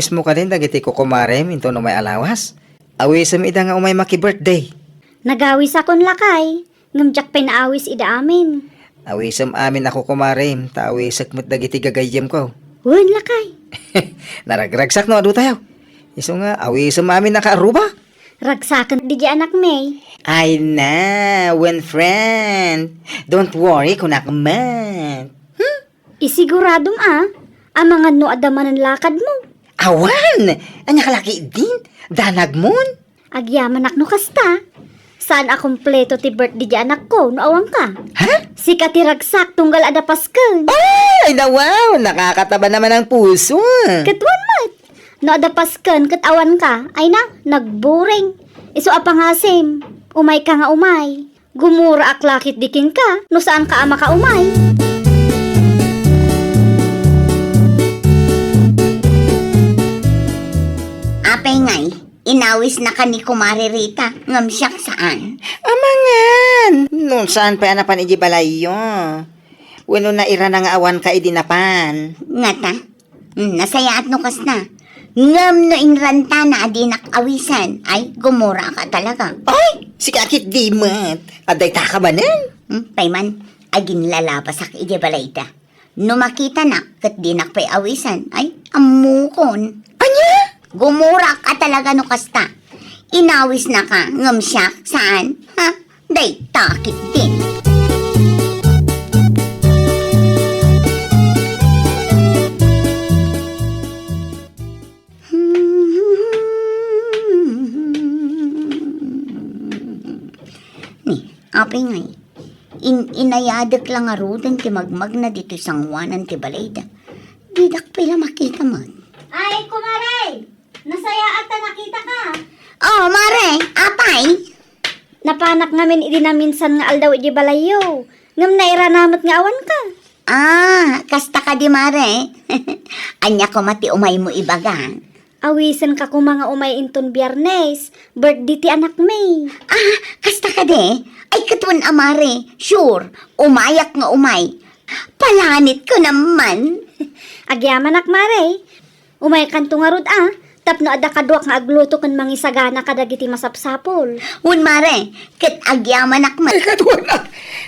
Ismo ka din dagiti ko kumare minto no may alawas. Awisem ida nga umay maki-birthday. Nagawis akon lakay. Ngamjak pinaawis ida amin. Awisem amin ako kumare, tawisek mo't dagiti gagayem ko. Wen lakay. Naragragsak no adu tayo. Iso nga awisem amin nakaaruba. Ragsakan di anak May. Ay na, when friend. Don't worry kung nakaman. Isiguradom ang mga no adaman ng lakad mo. Awan! Anya kalaki din. Danag mon. Agyaman ak no kasta. Saan akumpleto ti birthday di anak ko no awang ka? Ha? Sika ti ragsak tunggal ada pasken. Ay na wow! Nakakataba naman ang puso. Katwan mat. No ada pasken kat awan ka. Ay na, nagburing. Iso apangasim. Umay ka nga umay. Gumura ak lakit dikin ka. No saan ka ama ka umay? Apay ngay, inawis na ka ni Kumari Rita. Ngam siyak saan? Amangan! Noon saan pa anapan iji balayo? Wano na ira na nga awan ka idinapan. Ngata, nasaya at nukas na. Ngam no inranta na adinak awisan. Ay, gumura ka talaga. Ay! Si kakit di mat. Aday ta ka ba nan? Payman, agin lalapasak ije balayta. No makita na, kat dinak pa'y awisan. Ay, amukon. Anya? Gumura ka talaga no kasta. Inawis na ka, ngam siyak, saan? Ha? Day, takit din. Ni, apay ngay. Inayadak lang nga rudan ti magmag na dito sangwanan ti balayda. Didak pala makita mo. Ay, kumaray! Nasaya ata nakita ka. Oh, mare, apay. Napanak ngamin idi na minsan nga aldaw iji balayo. Ngam naira namot nga awan ka. Kasta ka di mare. Anya ko mati umay mo ibaga. Awisan ka kung mga umay inton biyernes. Birthday ti anak May. Kasta ka di. Ay katun amare. Sure, umayak nga umay. Palanit ko naman. Agyaman ak mare. Umay kanto nga rod Tapno ada kadwak nga agluto kan mangisagana kadagiti masapsapol. Un mare, ket agyaman akman. Ay, kadwan na.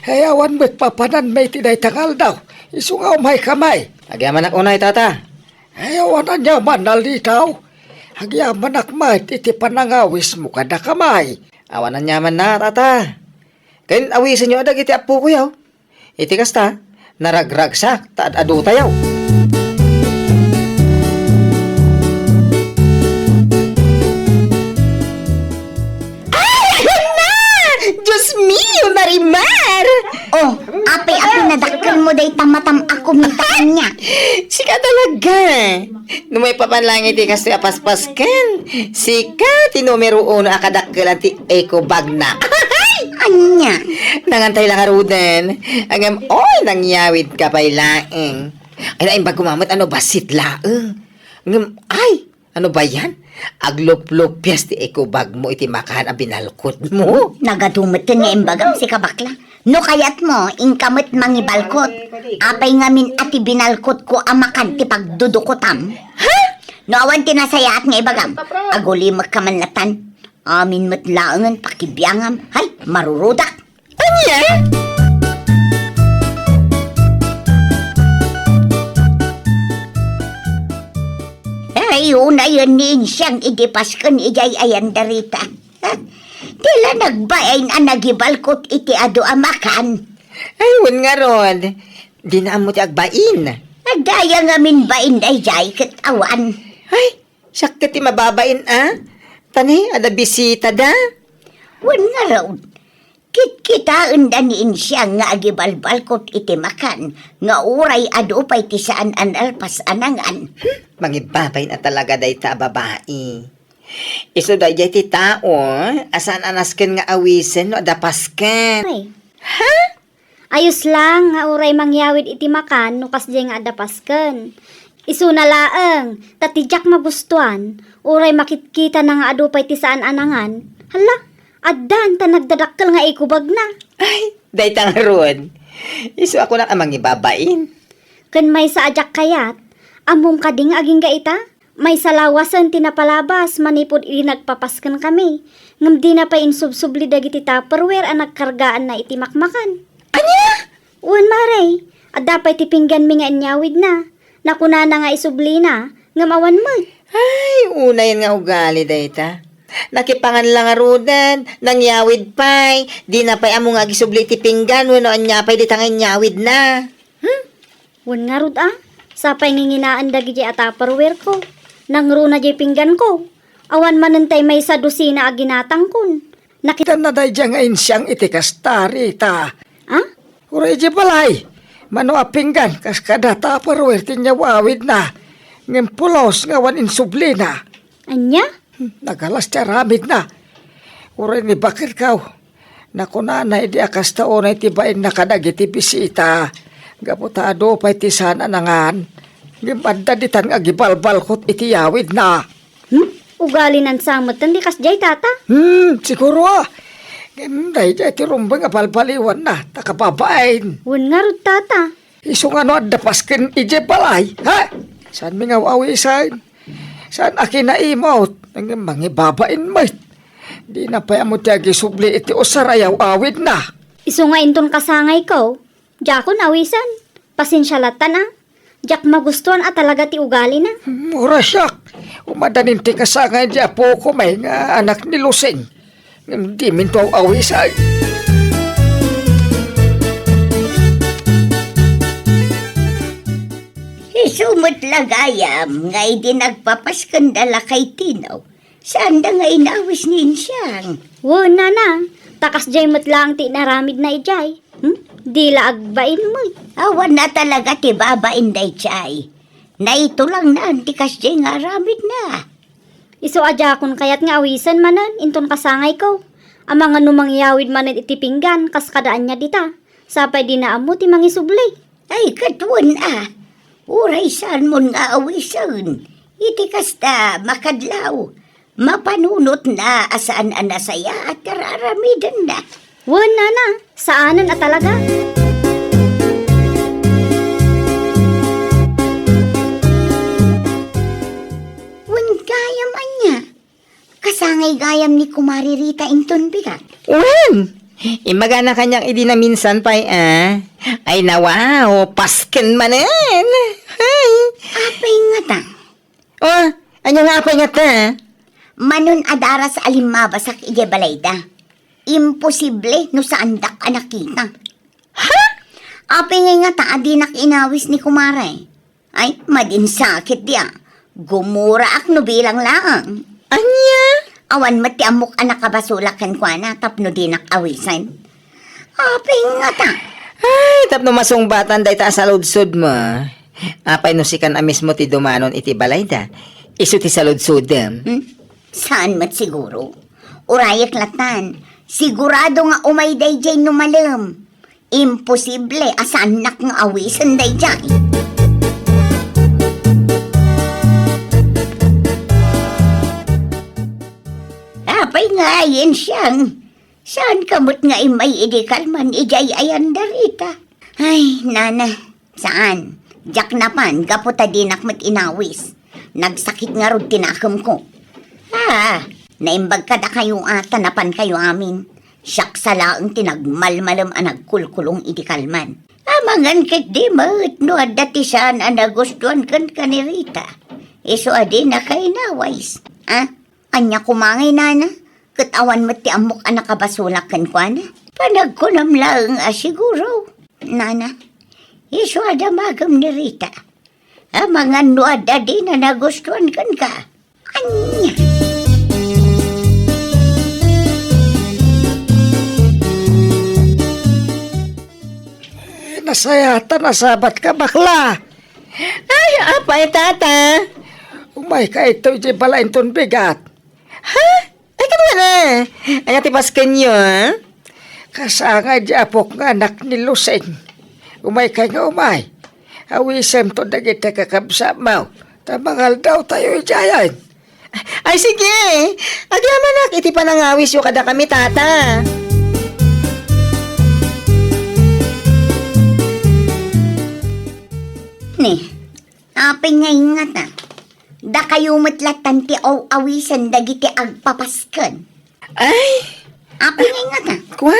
Hayawan mo't papanan may tinay tangal daw. Isungaw may kamay. Agyaman ak unay tata. Hayawan na niya man nalitaw. Agyaman akmay, iti panangawis mo kada kamay. Awanan nyaman na tata. Kain awisin nyo adag iti apo ko yaw. Iti kasta, naragragsak, taad adu tayaw. Diyos mio, Marimar! Oh, apay nadakkel mo day tamatam ako mintaan niya. Sika talaga. Numay papanlangit ti kasi apaspasken. Sika ti numero uno akadakkelan ti eco bag na. Anya? Nangantay lang aruden. Angam, oy, nangyawid ka pa'y laeng. Ay, naing bag kumamot, ano ba sitlaeng? Angam, ay, ano ba yan? Aglop-lopyas ti eco bag mo iti makahan ang binalkot mo. Nagadumot nga imbagam si kabakla. No kayat mo, ingkamot mangibalkot. Apay ngamin ati binalkot ko amakan ti pagdudukotam. Ha? No awan tinasaya at nga ibagam. Aguli magkamanlatan. Amin matlaangan pakibiyangam. Hay, marurudak. Anya? Ay, una yun din siyang idipaskan ijay ayan darita. Tila nagbayan ang nagibalkot iti ado amakan. Ay, wan nga ron. Di na mo ti agbain. Nagdaya nga min bain day jay katawan. Ay, sakit ti mababain Tani, ada bisita da. Wan nga raw. Kitaan daniin siya nga agibalbalkot iti makan. Nga uray ado pa'y ti saan an alpas anangan. Mangibabay na talaga day ta babae. Iso day jay ti tao, asan anasken nga awisen no adapasken. Ay, Ha? ayos lang nga uray mangyawid iti makan no kasdi nga adapasken. Isu na laeng, tatijak magustuhan, uray makitkita na nga adupay ti saan anangan. Hala, addan ta nagdadakkel nga ikubag na. Ay, day tang ron. Iso ako na amang ibabain. Ken may sa ajak kayat, amom kading aging gaita, May salawasan tinapalabas, manipod ili nagpapaskan kami. Ngam di na pa insubsubli dagiti tupperware ang nagkargaan na itimakmakan. Anya? Uwan maray, at dapat tipinggan mi nga inyawid na. Nakuna na nga isubli na, ngam awan mo. Ay, una yan nga ugali dayta. Nakipangan lang nga rudan, nangyawid pa'y, di na pa'y amo nga gisubli ti pinggan, wano anya pa'y di tangay nyawid na. Uwan nga rud sapay nginginaan dagiti at tupperware ko. Nangro na jay pinggan ko. Awan manantay may sa dusina a ginatang kun. Kita na day dyan ngayon siyang itikastari ta. Ha? Uray di balay. Mano apinggan kas kada taparwer tinyawawid na. Ngem pulos ngawan insubli na. Anya? Nagalas tiyaramid na. Uray ni bakit kaw. Nakunanay di akas taonay tibain na kadagiti bisita. Gaputado pa'y tisana nangan. Gimanda di tan agibalbal kot itiyawid na. Ugali nan samot tan di kas jay tata. Siguro Gimday di iti rumbang abalbaliwan na. Takababain. Uwan nga rud tata. Isong ano at dapaskin ije balay. Ha? Saan mi nga awisan? Saan akin na imot? Nang mangibabain mo. Di na pa mo tiyagi subli iti usarayaw awid na. Iso nga inton kasangay ko. Jakon awisan. Pasensyalatan Jak magustuhan at talaga ti ugali na. Mura siyak. Umadanin ti kasangay di apo ko may nga anak ni Lusing. Di minto awisan. Isumot lagayam, nga di nagpapaskandala kay Tinaw. Saan da nga inawis nin siyang? Uwan na. Takas jay mo't lang ti naramid na ijay. Di laagbain mo. Awan na talaga ti babain day chay. Na ito lang na antikas jay nga ramid na. Iso ajakon kayat nga awisan manan, inton kasangay ko. Ang mga numangyawid manan itipinggan, kas kadaan niya dita. Sapay di na amo ti mangisubli. Ay katuan Uray saan mo nga awisan. Iti kasta makadlaw. Mapanunot na asaan anasaya at kararamidan na. Wan na. Saanan at talaga? Wan gayam anya. Kasangay gayam ni Kumari Rita inton bigat. Uwan! Imaga na kanyang idi na minsan pa'y Ay nawaw, pasken manen. Hay! Apay nga ta. Oh, anya nga apay nga ta? Manon adara sa alimabasak ije balayda. Imposible no saan dak nakita. Ha? Apay nga ta adi inawis ni Kumare. Ay, madin sakit dia. Gumura ak no bilang lang. Anya? Awan mati amok anak kabasulakan ko na tapno dinak awisan. Apay nga ta. Ay, tapno masungbatan day ta sa ludsud mo. Apay no sikan amis mo ti dumanon iti balayda. Isu ti sa ludsudem. Saan mat siguro? Urayak latan. Sigurado nga umay day jay numalam. Imposible asan nak nga awisan day jay. Apay nga yan siyang. Saan kamot nga imay idikalman ijay ayan darita? Ay, nana. Saan? Jak napan, gaputa dinak mat inawis. Nagsakit nga rod tinakam ko. Naimbag kada kayo napan kayo amin. Siyak salaang tinagmalmalam ang nagkulkulong idikalman. Amangan kat di maut no adati saan ang nagustuhan kan kanirita. Iso adi na kay nawais. Anya kumangay nana. Katawan mo ti amok ang nakabasulakan ko na. Panagkunam lang siguro. Nana, iso ada magam ni Rita. Amangan no adadi na nagustuhan kan ka. Anya. Nasayata nasabat ka bakla. Ay, apay tata. Umay ka ito ije balain ton bigat. Ha? Ay, kanuha na. Ay, ati pasken nyo, ha? Kasangay di apok nga anak ni Lusing. Umay ka nga umay. Awisem to dagiti kakabsa mo. Tamangal daw tayo ijayan. Ay, sige. Agyaman nak, iti panangawis yung kada kami, tata. Ni, apay nga ingat Da kayo matlatan ti awisan dagiti agpapasken. Ay, Apay nga ta. kwa.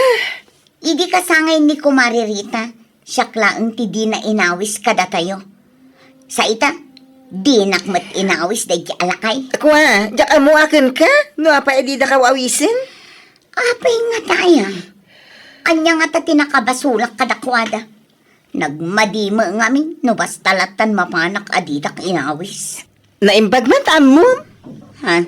Idi kasangay ni Kumari Rita, syaklaang ti di na inawis kada tayo. Sa ita, di nakmat inawis dahil alakay. Kwa, diyak amo akin ka? No, apa edi da ka wawisin? Apay nga tayo. Anya nga ta tinakabasulak kadakwada. Nagmadima ngamin, no basta latan mapanak adidak inawis. Naimbag man tamo. Ha?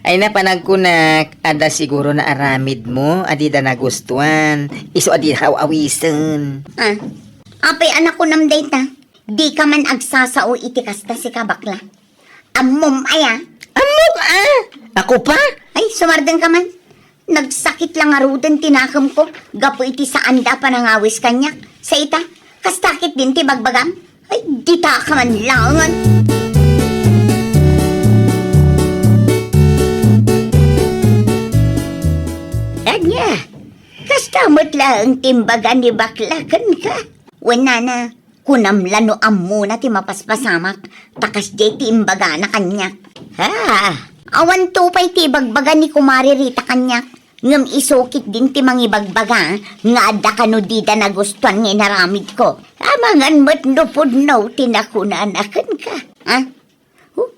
Ay napanag ko na ada siguro na aramid mo, adi da nagustuhan. Iso adi da ka wawisin. Ha? Apay anak ko nam data. Di ka man agsasao iti kasta si kabakla. Amom aya. Amo ka? Ako pa? Ay, sumardan ka man. Nagsakit lang arudan tinakam ko. Gapo iti saan da panangawis kanya. Sa ita, kastakit din ti bagbagam. Ay, di ta ka man langan. Anya, kastamot lang timbagan ni baklakan ka. Wala na, kunamlano ammo na ti mapaspasamak. Takas di timbaga na kanya. Ha, awan tupay ti bagbaga ni Kumari Rita kanya. Ngam isukit din ti mangibagbaga nga adda kano di da nagustuhan nga inaramid ko. Amangan mo't nupudnaw tinakunanakan ka. Ha?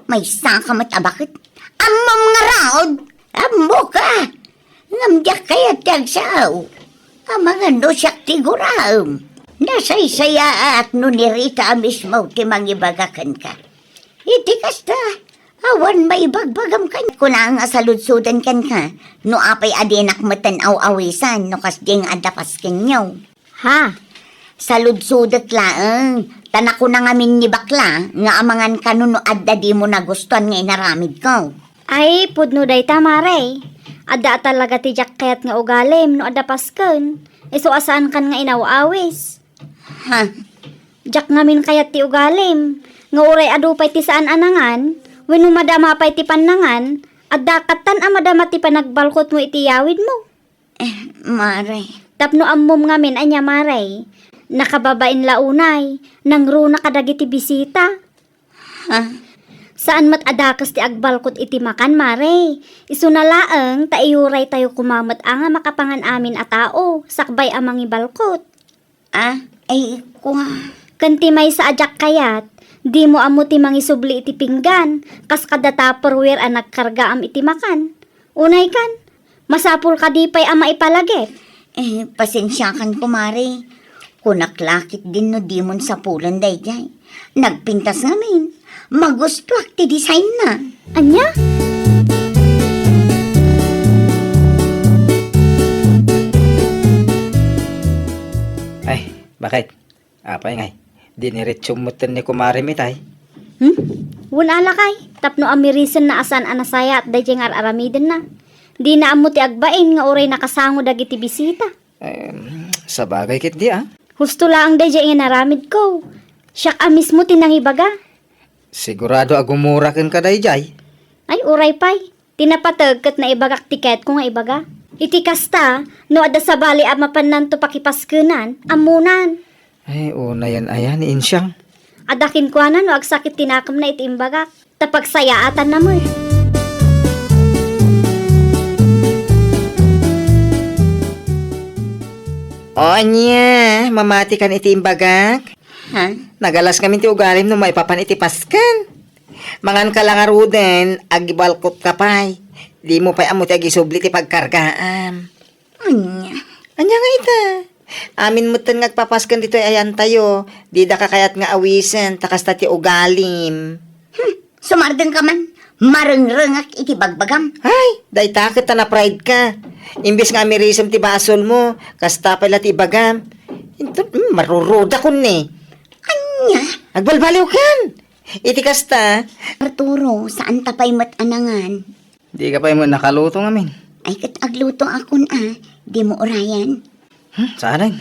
May saka mat abakit. Amam nga raod. Ammo ka. Ngam diyak kaya tiyagsaw. Amangan no siyak tiguram. Nasaysaya at no ni Rita mismo ti mangibagakan ka. Iti kasta. Awan maibagbagam kan. Kuna nga saludsudan kan ka. No apay adinak matan aw-awisan. No kasding adapas kanyaw. Ha? Saludsudat laang. Tanak ko na ngamin ni bakla. Nga amangan ka no adda di mo nagustuhan nga inaramid ko. Ay, pudno day tamare. Ada talaga ti Jack kayat nga ugalim no ada pasken. Iso asaan kan nga inawawis. Ha? Jack ngamin kayat ti ugalim. Nga uray adupay ti saan anangan. Wenno madama pay ti panangan. Adda katan a madama ti panagbalkot mo iti yawid mo. Mare. Tapno ammom ngamin anya maray. Nakababain launay. Nang runa kadagiti bisita. Ha? Saan mat adakas ti agbalkot iti makan, mare? Isunalaeng, taiyuray tayo kumamat nga makapangan amin a tao, sakbay amang ibalkot. Ah? Ay, kuha. Kanti may sa ajak kayat, di mo amo ti mangisubli iti pinggan, kas kada tupperware a nagkarga am iti makan. Unay kan, masapul ka di pa'y ama ipalagip. Pasensya kan kumari. Kunaklakit din no dimon sa pulan dayjay. Nagpintas ngamin. Magusto ti design na. Anya? Ay, bakit? Apay ngay. Diniretso mo ni Kumari Mitay. Wala kay, tapno amirisan na asan anasaya at dayjeng aramiden na. Di na amo ti agbain nga oray nakasango dagiti bisita. Sa bagay kit di ah. Husto lang dayjeng inaramid ko. Siyak amis mo tinangibaga. Sigurado agumurakin ka dayjay. Ay, uray pay. Tinapatag kat na ibagak tiket ko nga ibaga. Iti kasta, no ada sa bali a mapanan to pakipaskenan, amunan. Ay, una yan ayan, insyang. Adakin ko no agsakit tinakam na iti imbagak. Tapag sayaatan na mo. Onya, mamati kan iti imbagak. Ha? Nagalas kami ti ugalim no maipapan iti paskan. Mangan ka lang aruden, agibalkot ka pay. Di mo pa'y amo ti agisubli ti pagkargaan. Anya? Anya nga ita? Amin mo tan ngagpapaskan dito ay ayan tayo. Di da ka kayat nga awisen, takas ta ti ugalim. Sumardan ka man. Marengrengak iti bagbagam. Ay, day takit na pride ka. Imbis nga mirisam ti basol mo, kasta pala ti bagam. Ito, maruruda ko ni. Anya? Agbalbaliw kan. Iti kasta. Arturo, saan tapay mat anangan? Di ka pa mo nakaluto ngamin. Ay kat agluto akon di mo orayan. Saan?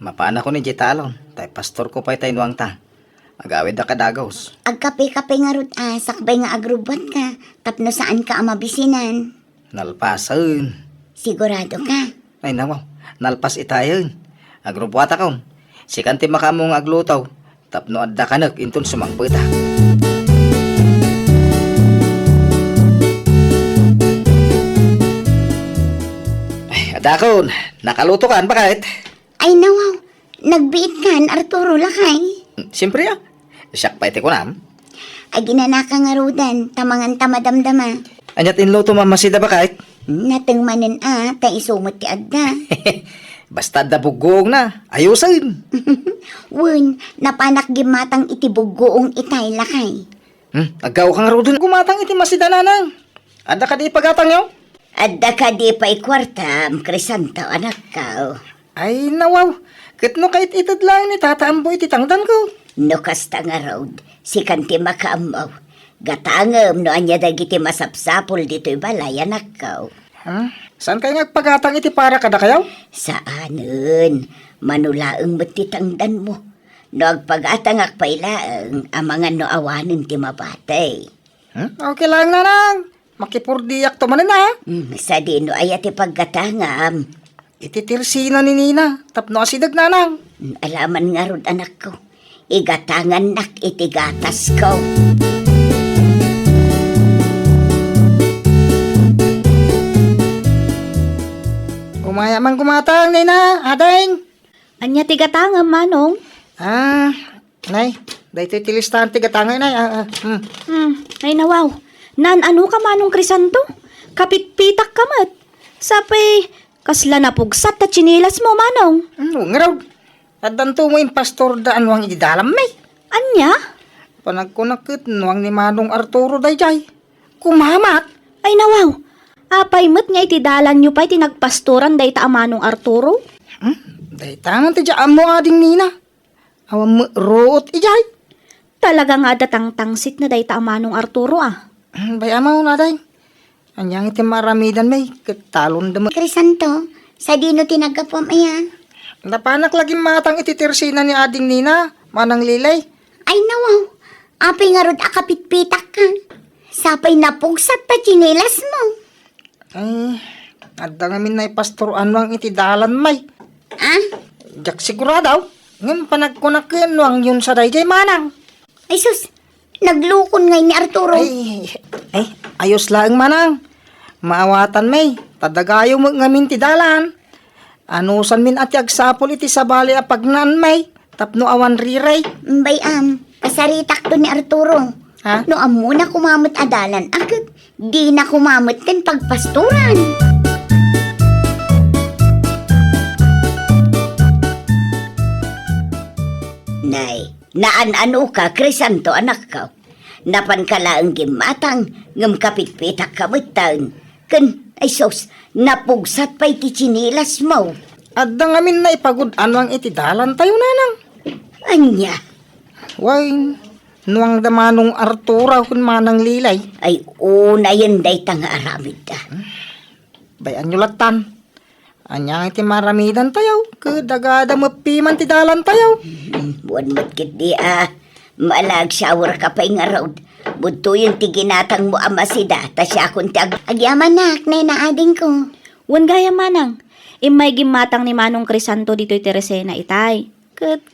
Mapana ko ni Jitalon. Tay pastor ko pa'y tayo nuwang ta. Agawid na kadagos. Agkape-kape nga rod sakbay nga agrubat ka. Tapno saan ka amabisinan? Nalpasan. Sigurado ka? Ay nawaw, nalpas itayon. Agrubuata ka. Sikanti makamong aglutaw. Tapno adda kanak inton sumangpita. Dakon, nakaluto kan bakit? Ay nawaw, nagbiit kan Arturo lakay. Siyempre siyak pa iti ko nam. Ay ginanaka nga rudan, tamangan tamadamdama. Anyat inluto mamasida bakit? Nateng manen ta isumot ti adda. Basta da bugong na, ayusin. Wen, napanak gimatang iti bugoong itay lakay. Agaw kang rodon gumatang iti masida nanang. Ada ka di pagatang yaw? Adda ka di pa ikwarta, Crisanto, anak ka. Ay nawaw, kitno kait itad lang ni tata ambo iti tangdan ko. No kasta nga road, si kanti makaamaw. Gatangam no anya dagiti masapsapol dito'y balay, anak ka. Saan kayo nagpagatang iti para kada kayaw? Saanen, manulaang ti tangdan mo. No agpagatang akpailaang, amangan no awanin ti mabatay. Okay lang nanang. Makipurdiyak to manin na. Sa dino ay ati paggatangam. Ititirsina ni Nina, tapno asidag nanang. Alaman nga rod anak ko, igatangan nak itigatas ko. Umaya man gumatang, Nina, adeng. Anya tigatangam manong? Nay, dahito itilistaan tigatangay, nay. Ay nawaw. Nan ano ka manong Crisanto? Kapitpitak ka mat. Sapay, kasla na pugsat ta chinilas mo manong. Ngaraw, adanto mo yung pastor daan wang ididalam, may. Anya? Panagkunakit, nuwang ni Manong Arturo dayjay. Kumamat. Ay nawaw. Apay mat nga itidalan nyo pa itinagpastoran day ta manong Arturo. Day tangan ti dyan mo ading Nina. Awam mo root ijay. Talaga nga datang tangsit na day ta manong Arturo Bayamaw na day. Anyang iti maramidan may, katalon da mo. Crisanto, sa dino tinagapom ayan. Napanak lagi matang ititirsina ni ading Nina, manang lilay. Ay nawaw, apay nga rod akapitpitak ka. Sapay napugsat pa chinilas mo. Ay, adda ngamin na ipastoran wang itidalan may. Jak siguradaw, ngayon panagkunakin wang yun sa dayjay manang. Ay sus, naglukon ngay ni Arturo. Ay, ayos lang manang. Maawatan may, tadagayo mo ngamin tidalan. Anusan min ati agsapol iti sabali apagnan may, tapno awan riray. Bayam, kasaritak to ni Arturo. Ha? No amo na kumamot adalan, agad di na kumamot din pagpasturan. Nay, naan-ano ka, Crisanto, anak ka. Napan ka laang gimatang, ngam kapitpitak ka bitang. Kan, ay sos, napugsat pa iti chinilas mo. Adda ngamin na ipagod anwang itidalan tayo nanang. Anya, Way, nuwang damanong Artura kun manang lilay. ay una yan day tanga aramid da. Bayan nyo latan. Anyang iti maramidan tayo, kadagada mapiman ti dalan tayo. Buwan mo't kit di maalag shower ka pa nga road. Bunto yung tiginatang mo amasida, ta siya akong agyaman nak, na naading ko. Wan gaya manang. Imay gimatang ni Manong Crisanto dito'y Teresena itay.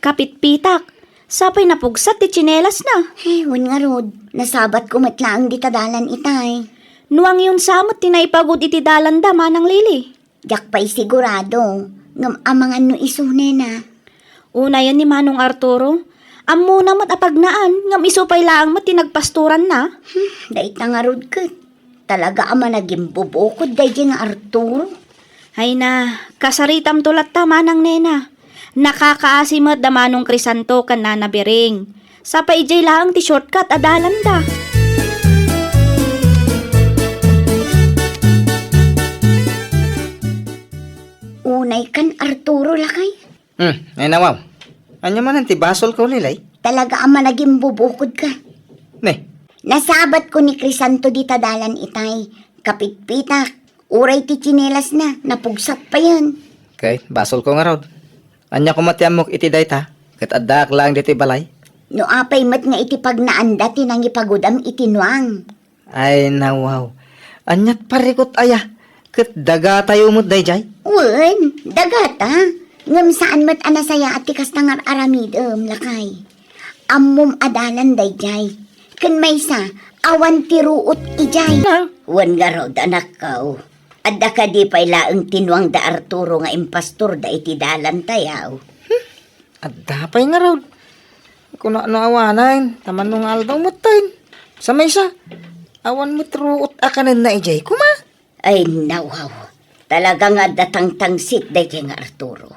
Kapitpitak. Sapay napugsat ti chinelas na. Hey, wan nga road, nasabat ko matlaang di tadalan itay. Nuang yun samot tinaipagod iti dalan da manang lili. Jak pa'y sigurado, ngam amangan no isune na. Una yan ni Manong Arturo. Ammo namat apagnaan, ngam isupay laang mat tinagpasturan na. Dahit nga road kat, talaga ama naging bubukod dahil nga Arturo. Ay na, kasaritam tulat ta manang nena. Nakakaasimat da Manong Crisanto kan nanabiring. Sapay ijay laang ti shortcut adalan da. Unay kan Arturo lakay. Ay nawaw. Anya man ang tibasol ko lilay. Talaga ama naging bubukod ka. Ne, Nasabat ko ni Crisanto di tadalan itay. Kapitpitak, uray ti chinelas na, napugsat pa yan. kay basol ko nga raw. Anya ko matiamok iti dayta, kat addak lang dito balay. No apay mat nga iti pagnaanda tinang ipagudam itinuang. Ay nawaw. Anyat parikot aya, kat daga tayo mo't dayjay. Wen, dagata. Ngam saan mat anasaya at tikas tangar aramidem lakay. Ammom adalan dayjay. Kan may sa, awan tiruot ijay. Wen nga rod anak ko. Adda ka di pa'y laang tinuang da Arturo nga impastor da iti dalan tayaw. At dapay nga raw. Kung ano awanan, taman nung aldaw mo tayo. Sa may isa, awan mo truot akanan na ijay kuma. Ay nawaw, talaga nga datang-tangsit da nga Arturo.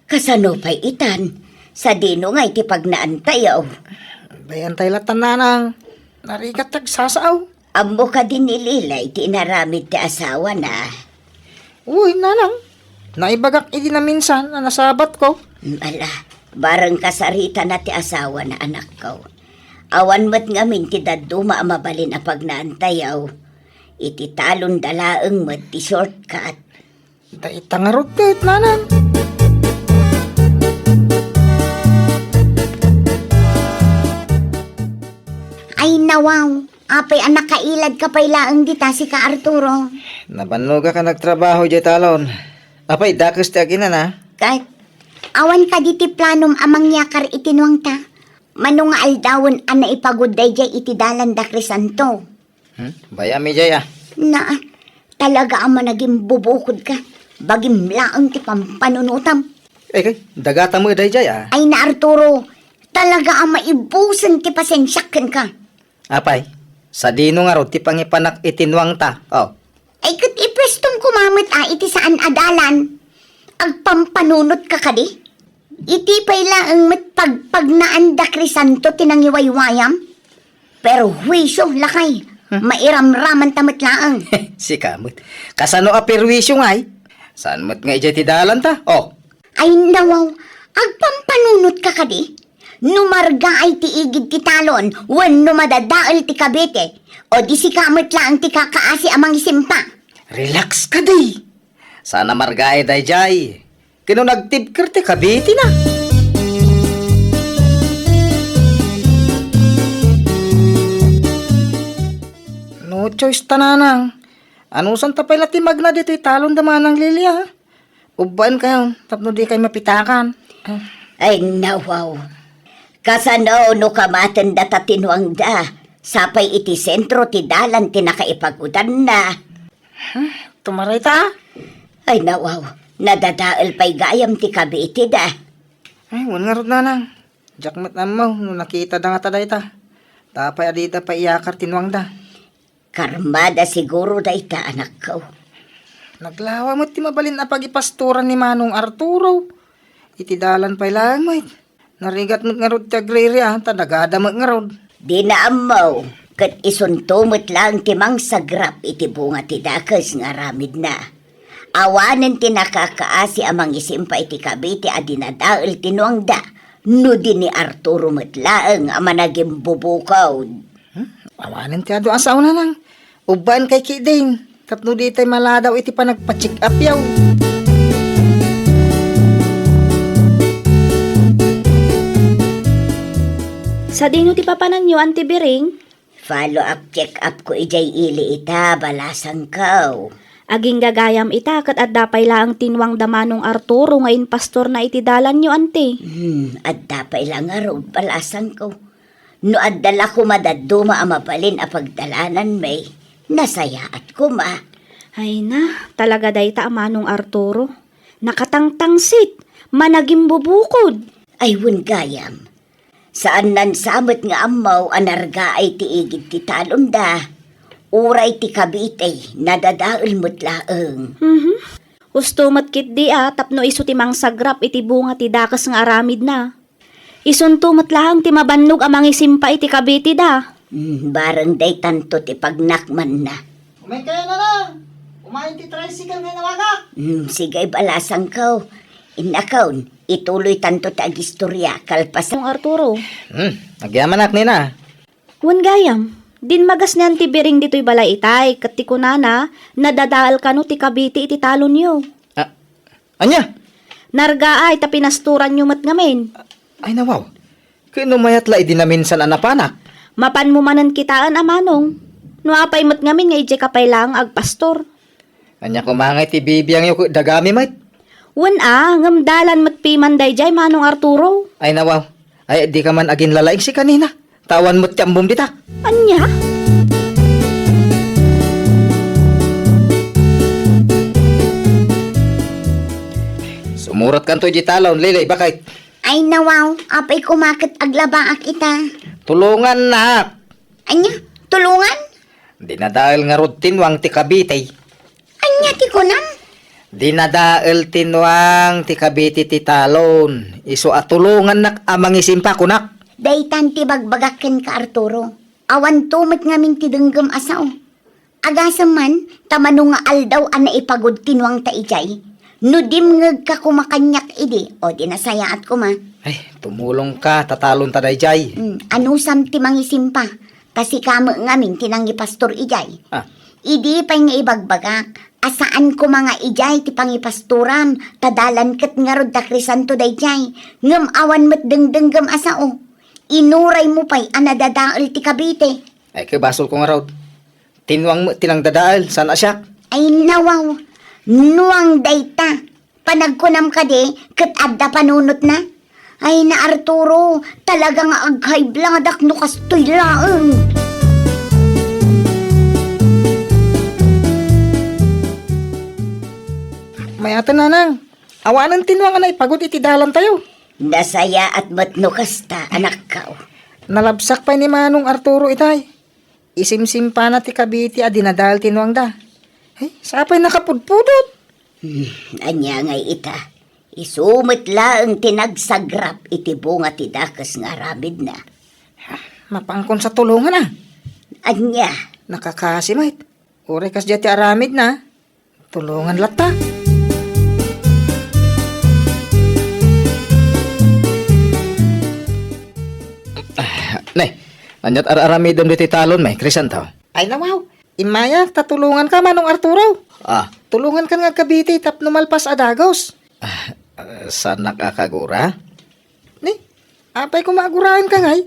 Kasano pa'y itan, sa dino nga iti pagnaan tayaw. Bayan tayo latananang, narigat tagsasaaw. Amo ka din nililay, tinaramid ti asawa na. Uy, nanang, naibagak idi na minsan na nasabat ko. Ala, barang kasarita na ti asawa na anak ko. Awan mo't ngamin ti daduma mabalin a pagnaantayaw. Iti talon dalaeng mo't ti shortcut. Dahil tangarot kahit nanang. Ay nawaw, apay anak kailad ka pa'y laang dita si ka Arturo. Nabanloga ka nagtrabaho di talon. Apay, dakas ti agina na. Kat, awan ka diti planom amang yakar itinuang ta. Manong nga aldawon ana ipaguday jay iti dalan da Crisanto. Baya mi jaya. Na, talaga ama naging bubukod ka. Bagim laang ti pampanunutam. Kay, dagata mo day jaya. Ay na Arturo, talaga ama ibusan ti pasensyakan ka. Apay, sa dino nga ro, ti pangipanak itinwang ta. Oh, Ay kat ipestom kumamit iti saan adalan. Agpampanunot ka kadi. Iti pa'y laang matpagpagnaan da Crisanto tinangiwaywayam. Pero huwisyo lakay, mairamraman tamat laang. si kamot. Kasano a perwisyo ngay? Saan mo't nga ijay ti dalan ta? Oh, Ay nawaw, agpampanunot ka kadi. Numarga ay ti igid ti talon, wenno madadaal ti kabete. O di si kamot laang ti kakaasi amang isimpa. relax ka day. Sana margae day jay. Kino nagtibker ti kabiti na. No choice tananang. Anusan tapay lati magna dito talon damanang lilya. Uban kayo, tapno di kayo mapitakan. Ay nawaw, kasano no kamaten data tinuang da. Sapay iti sentro ti dalan ti nakaipagudan na. Tumaray ta. Ay nawaw, nadadaal pa'y gayam ti kabiti da. Ay, wan nga rod nanang. Jakmat namaw, no nakita da nga taday ta. Tapay adita pa iyakar tinuang da. Karmada siguro da ita anak ko. Naglawa mo't ti mabalin na pagipasturan ni Manong Arturo. Iti dalan pa'y lang, mate. Narigat mo't nga rod ti agriri ta nagada mo't nga rod. Di na amaw, kat isuntumot lang timang sagrap iti bunga ti dakas nga ramid na. Awanen ti nakakaasi amang isimpa iti kabiti a dinadaal tinuang da. No di ni Arturo matlaang ama naging bubukaw. Awanan ti ado asaw na nang. Uban kay kiding. Tapno di tay maladaw iti pa nagpa-check up yaw. Sa dino ti papanan nyo, Auntie Biring? Follow up check up ko ijay ili ita balasang kaw. Aging gagayam ita, kat at dapay laang tinwang damanong Arturo ngayon pastor na iti dalan nyo, Auntie. At dapay lang nga raw balasang ko. No addala ko madaduma amapalin a pagdalanan may nasaya at kuma. Ay na, talaga day ta amanong Arturo. Nakatangtangsit, managing bubukod. Ay wun gayam. Saan nan samot nga amaw anarga ay tiigid ti talon da. Uray ti kabitay, nadadaol mo't laeng. Gusto matkit di tapno iso ti mang sagrap iti bunga ti dakas nga aramid na. Isuntumot lahang ti mabannog amang isimpa iti kabiti da. Barang day tanto ti pagnakman na. Umay kayo na lang. Umayin ti tricycle ngayon nawaga. Sigay balasang ko. Inakaw, ituloy tanto ti agistorya kalpasan. Ang Arturo, Nagyaman ak nina. wan gayam, din magas ni Auntie Biring dito'y balay itay, kat ti kunana, nadadaal ka no ti kabiti iti talon nyo. Anya? Narga ay, ta pinasturan nyo mat ngamin. Ay nawaw. Kino mayat la idi na minsan anapanak. Mapan mo manan kitaan amanong. No apay mat ngamin nga ije kapay lang agpastor. Anya kumangay ti bibiyang yung dagami mate. Wan ngamdalan mat pimanday jay manong Arturo. Ay nawaw. Ay di ka man agin lalaing si kanina. Tawan mo't tiyambom dita. Anya? kanto jitalon, Lili, bakit? Ay nawaw, apay kumakit aglabaak ita. Tulungan nak. Anya, tulungan? Dinadaal nga rod tinwang ti Cavite. Anya ti kunam? Dinadaal tinwang ti Cavite ti talon. Iso at tulungan nak amang isimpa ko nak. Daytan ti bagbagaken ka Arturo. Awan tumit ngamin ti denggem asaw. Agasam man, tamano nga aldaw ana ipagod tinwang ta ijay. Nudim ngeg ka kumakanyak idi. O dinasayaat ko ma. Ay, tumulong ka, tatalon ta dayjay. Anusam ti mangisimpa. Kasi kamo ngamin tinangi pastor ijay. Ah, Idi pa'y nga ibagbagak. Asaan ko mga ijay ti pangipasturam. Tadalan kat nga rod da krisanto dayjay. Ngam awan mat dengdenggam asao. Inuray mo pa'y anadadaal ti Cavite. ay basol ko nga raw. Tinwang mo tinang dadaal, sana siya? Ay nawaw. Nuang dayta. Panagkunam ka de, kat adda panunot na. Ay na Arturo, talaga nga aghay bladak no kastoy laeng. Mayatan nanang. Awanan tinwang anay pagod iti dalan tayo. Nasaya at matno kasta, anak kao. Nalabsak pa ni Manong Arturo itay. Isimsim pa na ti Cavite a dinadal tinwang da. Ay, sapay nakapudpudot. Anya ngay ita. Isumit laeng tinagsagrap iti bunga ti dakas nga rabid na. Mapangkon sa tulungan ah. Anya, Nakakasimait. Ure kas jati aramid na. Tulungan lata. Nay, anyat aramidon dito talon may, Crisanto. Ay nawaw. Imaya, tatulungan ka Manong Arturo. Ah, Tulungan ka nga Cavite tap numalpas adagos. saan nakakagura? Ni, apay ko maagurahan ka ngay.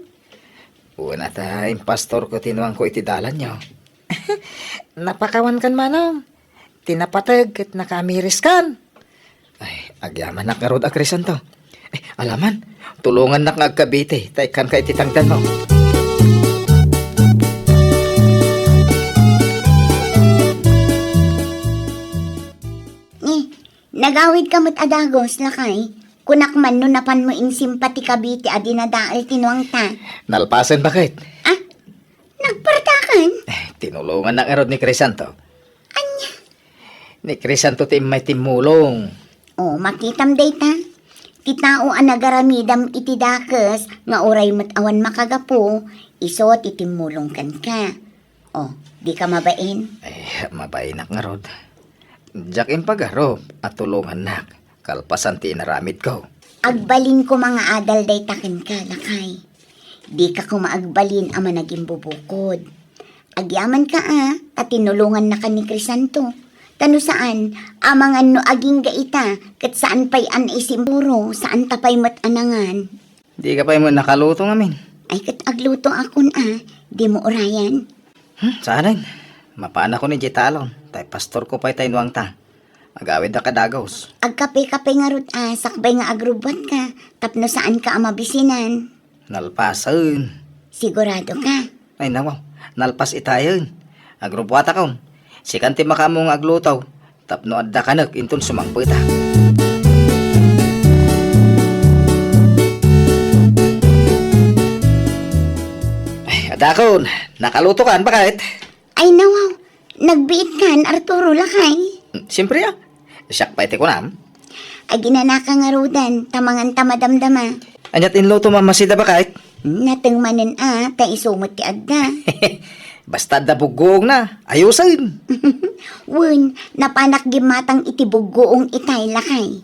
Una ta, pastor ko tinwang ko iti dalan nyo. Napakawan kan Manong. Tinapatag at nakamiris kan. Ay, agyaman nak nga rod a Crisanto. Ay, alaman, tulungan nak nga Cavite, taykan ka iti tangdan mo. nagawid ka mat adagos lakay. Kunak man no napan mo in simpati Cavite a dinadaal tinuang ta. Nalpasan bakit? Ah, nagpartakan? Tinulungan na nga rod ni Crisanto. Anya? Ni Crisanto ti may timulong. O, makitam dayta. Ti tao ang nagaramidam iti dakas nga oray mat awan makagapo, iso titimulong kan ka. O, di ka mabain? Ay, mabainak nga rod. Diyak impagaro at tulungan nak. Kalpasan ti inaramid ko. Agbalin ko mga adal dayta ken ka, lakay. Di ka kumaagbalin ama naging bubukod. Agyaman ka at tinulungan na ka ni Crisanto. Tano saan, amangan no aging gaita, kat saan pa'y an isimburo, saan tapay mat anangan. Di ka pa mo nakaluto ngamin. Ay kat agluto akon di mo orayan. Saan? Mapana ko ni Jitalon. Tay pastor ko pa'y taynuang ta. Agawid na kadagos. Agkape-kape nga rut sakbay nga agrubat ka, tapno saan ka amabisinan. Nalpasan. Sigurado ka. Ay nawaw, nalpas itayon. Agrubwata ko. Sikanti makamong aglutaw. Tapno adda kanak inton sumangpita. Ay, adakon. Nakaluto kan, bakit? Ay nawaw, nagbiit kan Arturo lakay. Siyempre siyak pa iti ko nam. Ay ginanaka nga rudan, tamangan tamadamdama. Anyat inluto mamasida bakit? Nateng manen ta isumot ti adda. Basta da bugong na. Ayusin. Wun, napanak gimatang itibugoong itay lakay.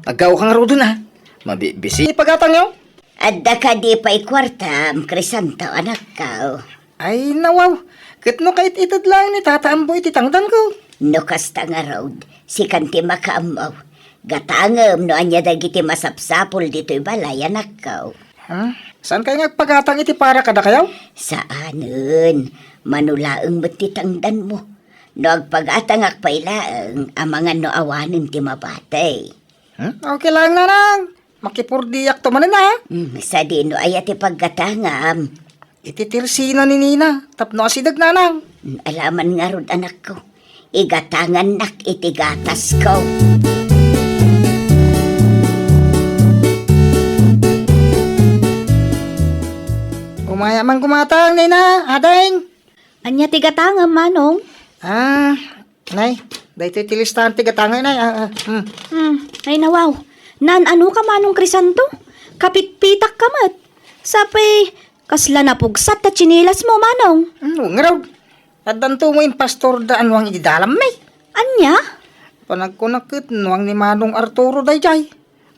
Agaw ka nga ro dun ha. Mabibisi pagatang nyo. Adda ka di pa ikwarta, Crisanto anak ka. Ay nawaw. Kitno kahit itad lang ni tataambo iti tangdan ko. No kasta nga road, si kanti makaamaw. Gatangam no anya dagiti masapsapol dito'y balay anak ka. Saan kayo nagpagatang iti para kada kayaw? Saanen, manulaang matitangdan mo. No agpagatangak pailaang, amangan no awanin ti mabatay. Okay lang nanang. Makipurdiyak to manin ha. Sa di no ay ati paggatangam. Iti tirsina ni Nina. Tapno asidag nanang. Alaman nga rod anak ko. Igatangan nak iti gatas ko. Gumaya man gumatang, Nina, adeng. Anya tigatanga manong? Nay, dahito tilistahan tigatangay, nay. Ay nawaw. Nan ano ka manong Krisanto? Kapitpitak ka mat. Sapay, kasla na pugsat ta chinilas mo manong. Nga raw. At danto mo yung pastor daan wang idalam, may. Anya? Panagkunakit nuwang ni Manong Arturo dayjay.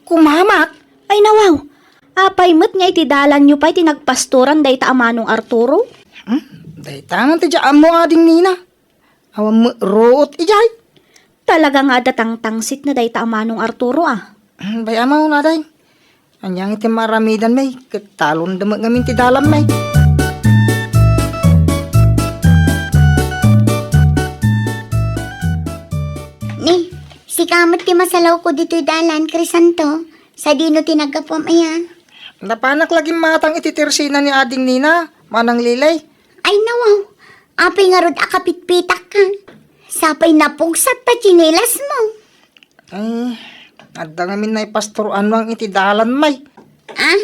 Kumamat. Ay nawaw. Apay mat nga itidalan nyo pa itinagpastoran day ta manong Arturo? Day tangan ti dyan mo ading Nina. Awang mo root ijay. Talaga nga datang tangsit na day ta manong Arturo ah. Bayama mo na day. Anyang iti maramidan may. Katalon damag ngamin ti dalam may. Ni, si kamot ti masalaw ko dito'y dalan, Crisanto. Sa dino tinagapom ayan. Napanak lagi matang ititirsina ni ading Nina. Manang lilay. Ay nawaw, apay nga rod akapitpitak ka. Sapay napugsat ta chinilas mo. Ay, adda ngamin na ipastoran wang iti dalan may. Ah?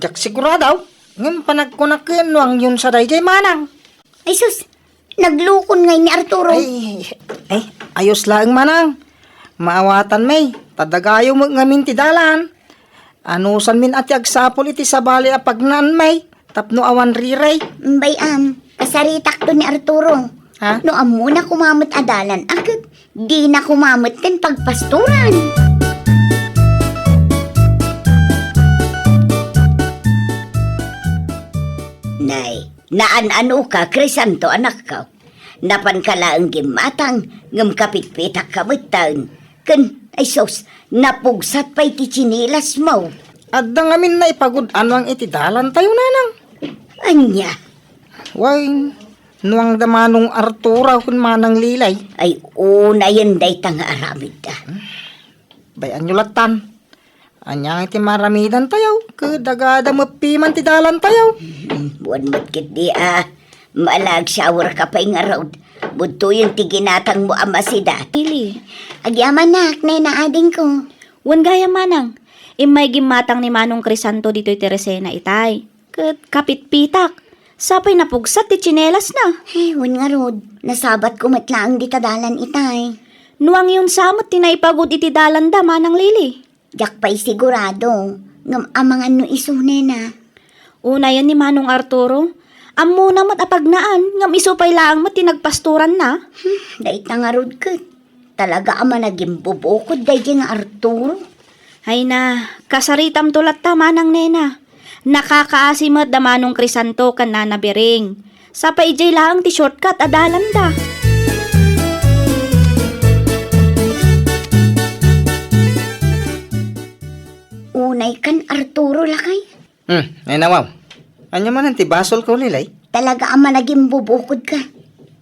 Jak siguradaw. Ngayon panagkunakin wang yun sa dayjay manang. Ay sus, naglukon ngay ni Arturo. Ay, ayos lang manang. Maawatan may, tadagayo mo ngamin ti dalan. Anusan min ati agsapol iti sabali apagnan may, tapno awan riray. Bayam, kasaritak to ni Arturo. Ha? No amo na kumamot adalan, agad di na kumamot kan pagpasturan. Nay, naan-ano ka, Crisanto, anak ka. Napan ka laang gimatang, ngam kapitpitak ka mutan. Kan, ay sos, napugsat pa'y ti chinilas mo. Adda ngamin na ipagod anwang iti dalan tayo nanang. Anya, Way, nuwang damanong Artura kun manang lilay. ay una yan day tanga aramid da. Bayan nyo latan. Anyang iti maramidan tayo, kadagada mapiman ti dalan tayo. Buwan mo't kit di malag shower ka pa'y nga road. Budto yung tiginatang mo ama si dati. Ili, Agyaman nak, na ading ko. wan gaya manang. Imay gimatang ni Manong Crisanto dito'y Teresena itay. Kat kapitpitak. Sapay napugsat ti chinelas na. Hey, wan nga road. Nasabat ko matlaang di tadalan itay. Nuwang yun samot tinaipagod iti dalan da manang Lili. Jak pa'y sigurado. Ngam amangan no isune na. Una yan ni Manong Arturo. Ammo namat apagnaan, ngam isupay laang mat tinagpasturan na. Dahit nga road ka. Talaga ama naging bubukod dahil nga Arturo. Ay na, kasaritam tulat ta manang nena. Nakakaasimat da Manong Crisanto kan nanabiring. Sa paijay laang ti shortcut adalan da. Unay kan Arturo lakay. Ay nawaw. Anya man ang tibasol ko lilay. Talaga ama naging bubukod ka.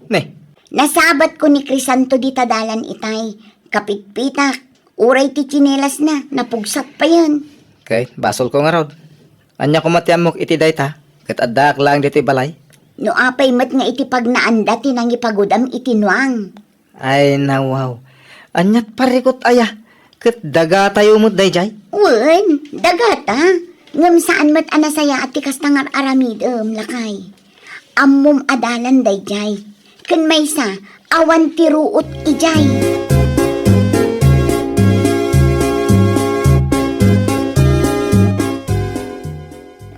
Ne, Nasabat ko ni Crisanto di tadalan itay. Kapitpitak. Uray ti chinelas na. Napugsat pa yan. kay basol ko nga rod. Anya ko matiamok iti dayta, kat addak lang dito balay. No apay mat nga iti pagnaanda tinang ipagudam itinuang. Ay nawaw. Anyat parikot aya, kat daga tayo mo't dayjay. Wen, dagata. Ngam saan mat anasaya at tikas tangar aramidem lakay. Ammom adalan dayjay. Ken maysa, awan tiruot ijay.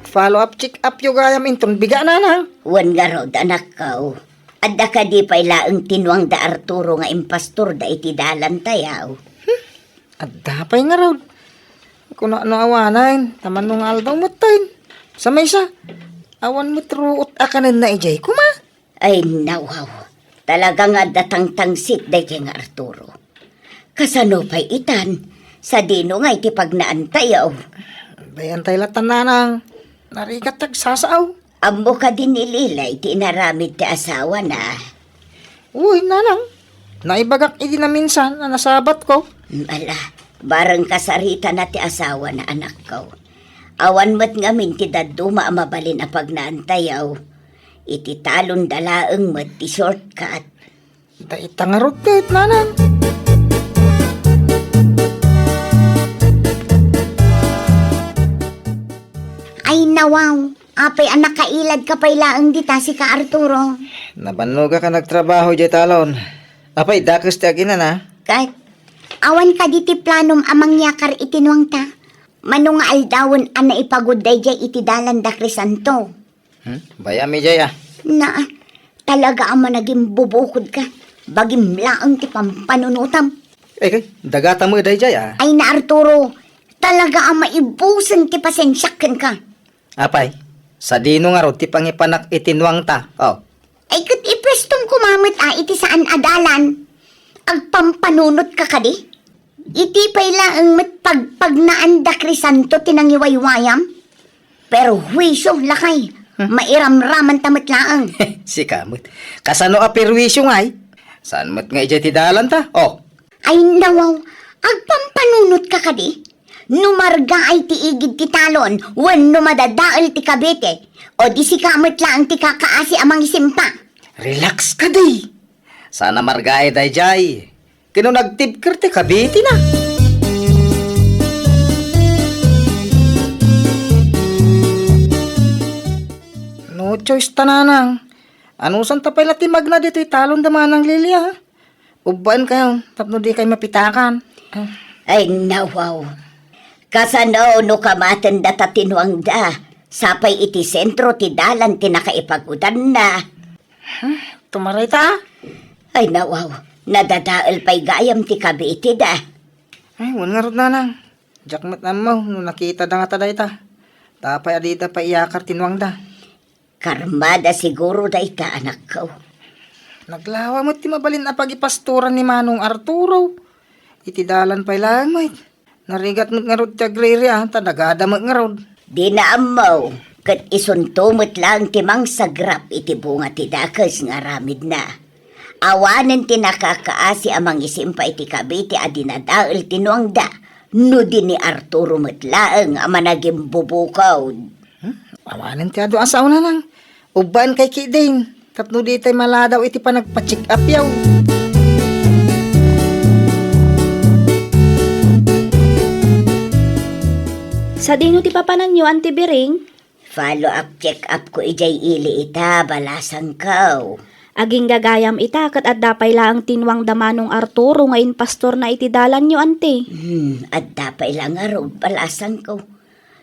Follow up, check up yung gayam inton, biga na nang. Wen nga rod anak kaw. Adda ka di pa'y laeng tinuang da Arturo nga impastor da iti dalan tayaw. At dapay nga rod. Kung awanan, taman nung aldaw mo tayo. Sa may sa, awan mo truot akanan na ijay, kuma. Ay nawaw. Talaga nga datang tangsit da nga Arturo. Kasano pa'y itan, sa dino nga iti pagnaan tayaw. Bayan tayo latan na nang. Narikat tagsasaaw. Ambo ka din nililay, tinaramid ti asawa na. Uy, nanang. Naibagak idi na minsan na nasabat ko. Ala, barang kasarita na ti asawa na anak ko. Awan mat ngamin ti daduma mabalin a pagnaantayaw. Iti talon dalaeng mat ti shortcut. Dahil tangarot kahit nanang. Ay nawaw, Apay anak kailad ka pa'y laang dita si ka Arturo. Nabanog ka nagtrabaho jay talon. Apay, dakas ti aginan ha. Kat, awan ka diti planom amang yakar itinuang ta. Manong nga aldawon ana ipagod day jay iti dalan da Crisanto. Bayami jay ah. Na, talaga ama naging bubukod ka. Bagim laang ti pampanunutam. Kay, dagata mo day jay ah. Ay na Arturo, talaga ama ibusan ti pasensyakan ka. Apay, sa dino nga ro, ti pangipanak itinwang ta. Oh. Ay kat ipwestong kumamit iti saan adalan. Agpampanunot ka kadi. Iti pay laang matpagpagnaan da Crisanto tinangiwaywayam. Pero huwisyo lakay. Mairamraman tamat laang. Si kamot. Kasano a perwisyo nga ay? Saan mat nga ijay ti dalan ta? Oh. Ay nawaw, agpampanunot ka kadi. Numarga ay ti igid ti talon, wenno madadaol ti kabete. O di si kamot laang ti kakaasi amang isimpa. Relax ka day. Sana margay day jay. Kino nagtibker ti kabiti na. No choice tananang. Ano san tapay latimag na dito italon damanang Lilia ha? Uban kayo, tapno di kayo mapitakan. Ay nawaw. Kasano no kamaten data tinuang da. Sapay iti sentro ti dalan ti nakaipagutan na. Tumaray ta? Ay nawaw. Nadadaol pa'y gayam ti kabiti da. Ay, wan nga rod nanang. Jakmat na mo, no nakita da nga taday ta. Tapay adida pa iyakar tinuang da. Karmada siguro da ita anak ko. Naglawa mo't ti mabalin na pagipasturan ni Manong Arturo. Itidalan pa'y lang mo't. Narigat mo't nga rod tiya griri ah, tadagada mo't nga rod. Di na amaw. Kat isuntumot lang timang sagrap iti bunga ti dakas nga ramid na. Awanen ti nakakaasi amang isimpa iti kabiti a dinadaol tinuang da. No di ni Arturo matlaang ama naging bubukaw. Awanan ti ado asaw na lang. Uban kay Kiding. Tapno di tay maladaw iti pa nagpa-check up yaw. Sa dino ti papanan nyo, Auntie Biring? Follow up check up ko ijay ili ita balasang kaw. Aging gagayam ita, kat at dapay laang tinwang damanong Arturo ngayon pastor na iti dalan nyo, Auntie. At dapay lang nga raw balasang ko.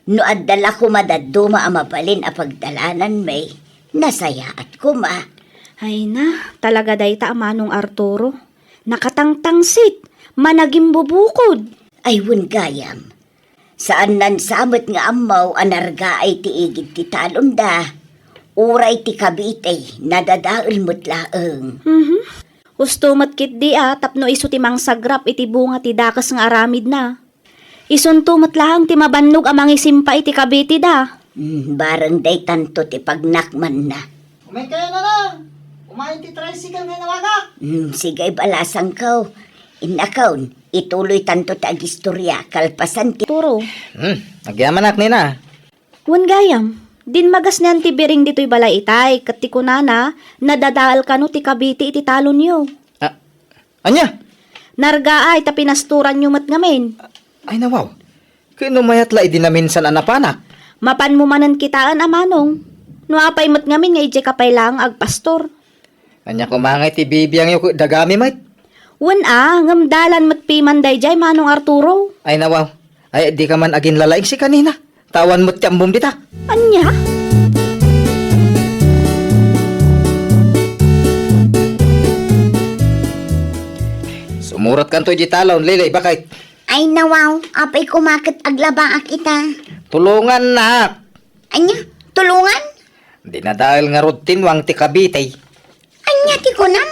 No addala ko madaduma amabalin a pagdalanan may. Nasaya at kuma. Ay na, talaga day ta amanong Arturo. Nakatangtangsit, managing bubukod. Ay wun gayam. Saan nan samot nga amaw anarga ay tiigid ti talon da. Uray ti kabitay, nadadaol mo't laeng. Husto matkit di tapno iso ti mang sagrap iti bunga ti dakas nga aramid na. Isuntumot lang ti mabannog amang isimpa iti kabiti da. Barang day tanto ti pagnakman na. Umay kayo na lang. Umayin ti tricycle ngayon nawaga. Sigay balasang kaw. Inakaw, ituloy tanto ti agistorya, kalpasan ti... Turo, Nagyamanak ni na. wan gayam. Din magas ni Auntie Biring dito'y balay itay, kat ti kunana, nadadaal ka no ti kabiti iti talon nyo. Anya? Narga ay tapinasturan nyo mat ngamin. Ay nawaw. Kinumayat la idinaminsan anapanak. Mapan mo manan kitaan amanong. No apay mat ngamin nga ije kapay lang agpastor. Anya kumangay ti bibiyang yung dagami mat. Wan ngamdalan mat pimanday jay manong Arturo. Ay nawaw. Ay di ka man agin lalaing si kanina. Tawan mo't tiyambom dita. Anya? Sumurat kan to talon, Lili, bakit? Ay nawaw, apay kumakit aglabaak ita. Tulungan na. Anya, tulungan? Dinadaal nga rod tinwang ti kabitay. Anya ti kunam?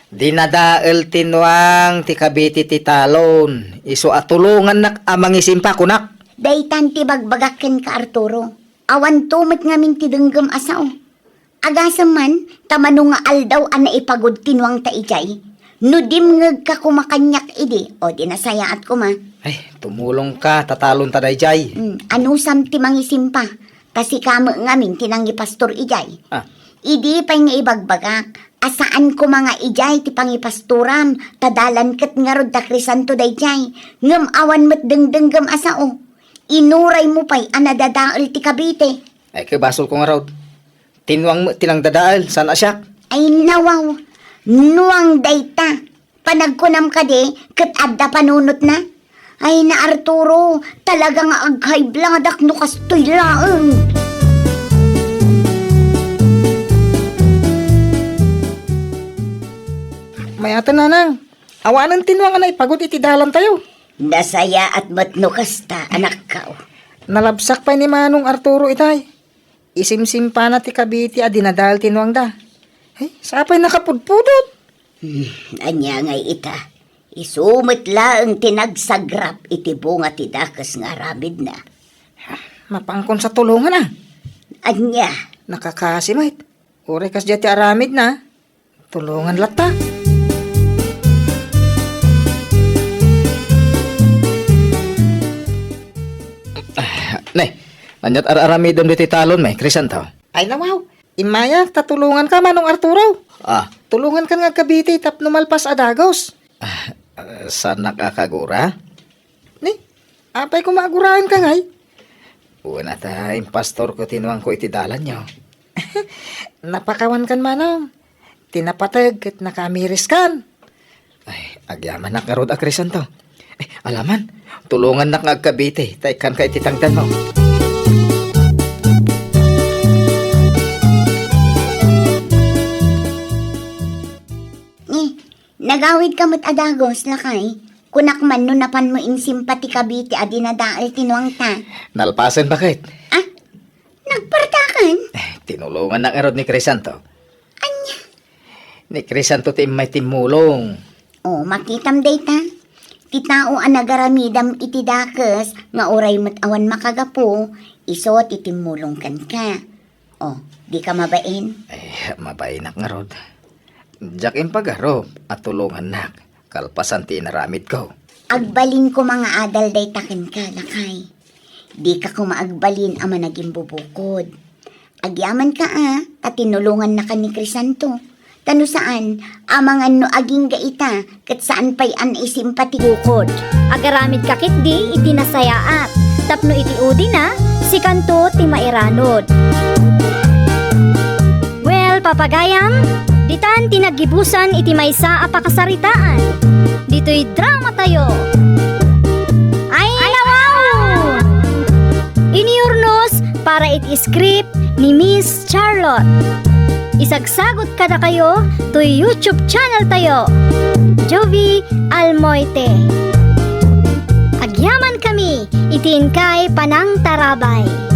Dinadaal tinwang ti kabiti ti talon. Iso atulungan nak amang isimpa kunak. Daytan ti bagbagaken ka Arturo. Awan tumit ngamin ti denggem asaw. Agasam man, tamano nga aldaw ana ipagod tinwang ta ijay. No dimngeg ka kumakanyak idi, o di nasaya at kuma. Ay, tumulong ka, tatalon taday jay. Anusam ti mangisimpa, kasi kamo ngamin tinanggi pastor ijay. Idi pa'y nga ibagbagak, asaan ko mga ijay ti pangipasturam, tadalan kat nga rod ta Crisanto day jay, ngam awan mat dengdenggam asao. Inuray mo pa'y anadadaol ti kabite. Ay kabasol ko nga raw. Tinwang mo tilang dadaal. Sana siya. Ay nawaw, nuwang dayta. Panagkunam ka di, kat adda panunot na. Ay na Arturo, talagang aghay bladak no kastoy laeng. Mayatan na nang. Awanan tinwang na ipagod iti dalan tayo. Nasaya at matno kasta, anak ka. Nalabsak pa ni Manong Arturo itay. Isimsim pa na ti kabiti a dinadal tinwang da. Hey, sapay nakapudpudot. Anya ngay ita, isumit laeng tinagsagrap iti bunga ti dakas nga ramid na. Mapangkon sa tulungan na. Anya, Nakakasimait. Ure kas jati aramid na. Tulungan lata. Nay, anyat aramidon dito talon may, Krisanto. Ay nawaw. Imaya, tatulungan ka Manong Arturo. Ah, Tulungan ka nga kabiti tap numalpas adagos. saan nakakagura? Ni, apay ko maagurahan ka ngay. Una ta, pastor ko tinwang ko itidalan nyo. Napakawan kan Manong. Tinapatag at nakamiris kan. Ay, agyaman na karod a Krisanto. Alaman, tulungan na ngagkabite, taykan ka ititangdan mo. nagawid kamot adagos lakay. Kunakman no napan mo in simpati kabiti a dinadaal tinuang ta. Nalpasan bakit? Ah, nagpartakan? Tinulungan na karod ni Krisanto. Anya? Ni Krisanto ti may timulong. Oh, makitam dayta. Ti tao ang nagaramidam iti dakes nga oray awan makagapo, iso ti timulong kan ka. Oh, di ka mabain? Ay, mabainak nga rod. Jakin pagaro at tulungan nak. Kalpasan ti inaramid ko. Agbalin ko mga adal daytakin ka, lakay. Di ka kumaagbalin ama naging bubukod. Agyaman ka at tinulungan na ka ni Crisanto. Tano saan, amangan no aging gaita, kat saan pa'y an isimpati. Bukod. Agaramid kakit di iti nasayaat. Tapno iti udi na, si kanto ti mairanod. Well, papagayam, ditan tinagibusan iti maysa a pakasaritaan. Dito'y drama tayo. Ay, nawaw! Iniurnos para iti script ni Miss Charlotte. Isagsagot kada kayo to YouTube channel tayo. Jovi Almoite. Agyaman kami, itin kay Panang Tarabay.